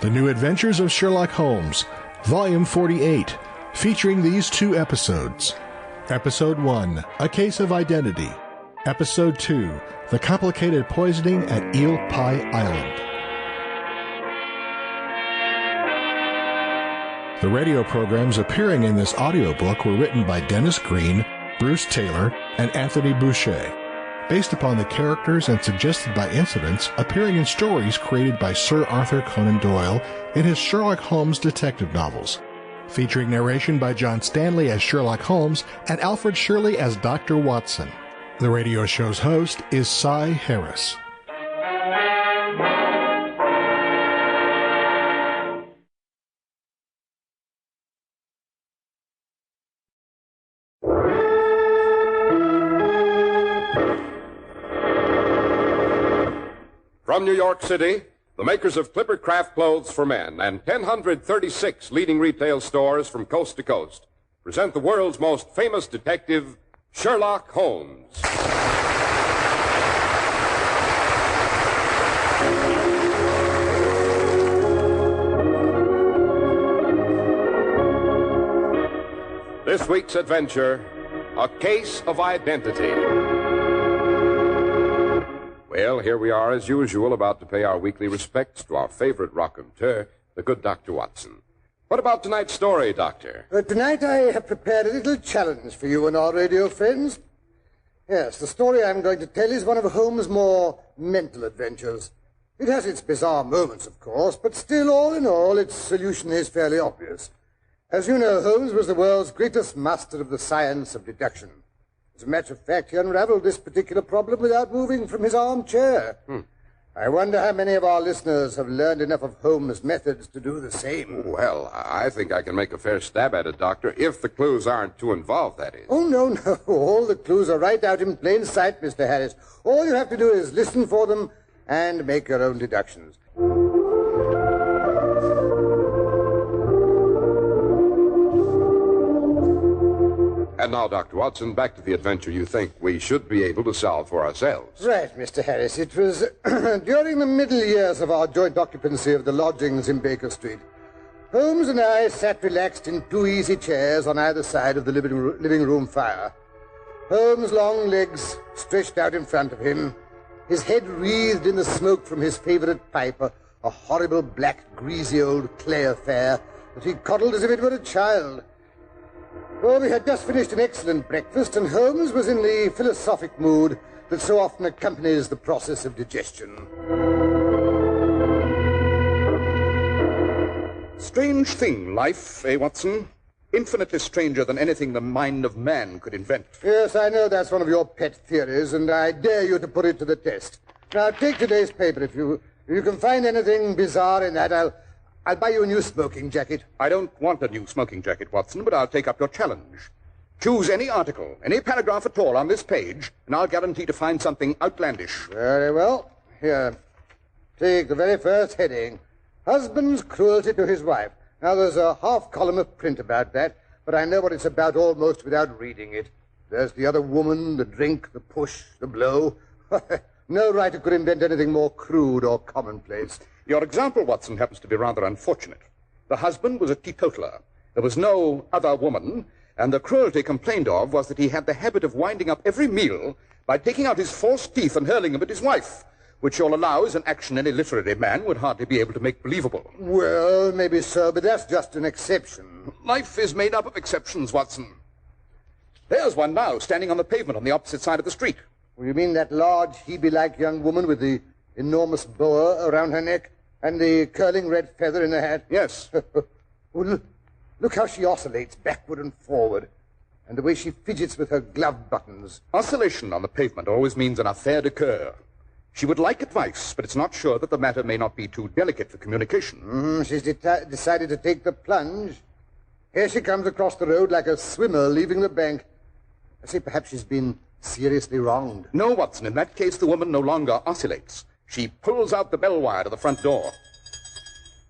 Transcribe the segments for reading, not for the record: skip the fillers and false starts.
The New Adventures of Sherlock Holmes, Volume 48, featuring these two episodes. Episode 1, A Case of Identity. Episode 2, The Complicated Poisoning at Eel Pie Island. The radio programs appearing in this audiobook were written by Dennis Green, Bruce Taylor, and Anthony Bouche, based upon the characters and suggested by incidents appearing in stories created by Sir Arthur Conan Doyle in his Sherlock Holmes detective novels, featuring narration by John Stanley as Sherlock Holmes and Alfred Shirley as Dr. Watson. The radio show's host is Cy Harris. From New York City, the makers of Clipper Craft Clothes for Men and 1,036 leading retail stores from coast to coast present the world's most famous detective, Sherlock Holmes. This week's adventure, A Case of Identity. Well, here we are, as usual, about to pay our weekly respects to our favorite raconteur, the good Dr. Watson. What about tonight's story, Doctor? Tonight I have prepared a little challenge for you and our radio friends. Yes, the story I'm going to tell is one of Holmes' more mental adventures. It has its bizarre moments, of course, but still, all in all, its solution is fairly obvious. As you know, Holmes was the world's greatest master of the science of deduction. As a matter of fact, he unraveled this particular problem without moving from his armchair. I wonder how many of our listeners have learned enough of Holmes' methods to do the same. Well, I think I can make a fair stab at it, Doctor, if the clues aren't too involved, that is. Oh, no. All the clues are right out in plain sight, Mr. Harris. All you have to do is listen for them and make your own deductions. And now, Dr. Watson, back to the adventure you think we should be able to solve for ourselves. Right, Mr. Harris. It was during the middle years of our joint occupancy of the lodgings in Baker Street. Holmes and I sat relaxed in two easy chairs on either side of the living room fire. Holmes' long legs stretched out in front of him, his head wreathed in the smoke from his favorite pipe, a horrible black, greasy old clay affair that he coddled as if it were a child. Well, we had just finished an excellent breakfast, and Holmes was in the philosophic mood that so often accompanies the process of digestion. Strange thing, life, Watson? Infinitely stranger than anything the mind of man could invent. Yes, I know that's one of your pet theories, and I dare you to put it to the test. Now, take today's paper. If you can find anything bizarre in that, I'll buy you a new smoking jacket. I don't want a new smoking jacket, Watson, but I'll take up your challenge. Choose any article, any paragraph at all on this page, and I'll guarantee to find something outlandish. Very well. Here, take the very first heading. Husband's cruelty to his wife. Now, there's a half column of print about that, but I know what it's about almost without reading it. There's the other woman, the drink, the push, the blow. No writer could invent anything more crude or commonplace. Your example, Watson, happens to be rather unfortunate. The husband was a teetotaler. There was no other woman, and the cruelty complained of was that he had the habit of winding up every meal by taking out his false teeth and hurling them at his wife, which you'll allow is an action any literary man would hardly be able to make believable. Well, maybe so, but that's just an exception. Life is made up of exceptions, Watson. There's one now, standing on the pavement on the opposite side of the street. Well, you mean that large, Hebe-like young woman with the enormous boa around her neck and the curling red feather in her hat? Yes. Well, look how she oscillates backward and forward, and the way she fidgets with her glove buttons. Oscillation on the pavement always means an affaire de coeur. She would like advice, but it's not sure that the matter may not be too delicate for communication. She's decided to take the plunge. Here she comes across the road like a swimmer leaving the bank. I say perhaps she's been seriously wronged. No, Watson. In that case, the woman no longer oscillates. She pulls out the bell wire to the front door.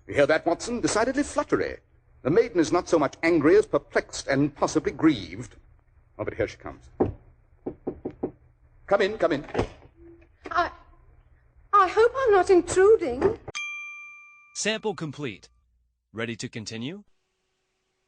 You hear that, Watson? Decidedly fluttery. The maiden is not so much angry as perplexed and possibly grieved. Oh, but here she comes. Come in, come in. I hope I'm not intruding. Sample complete. Ready to continue?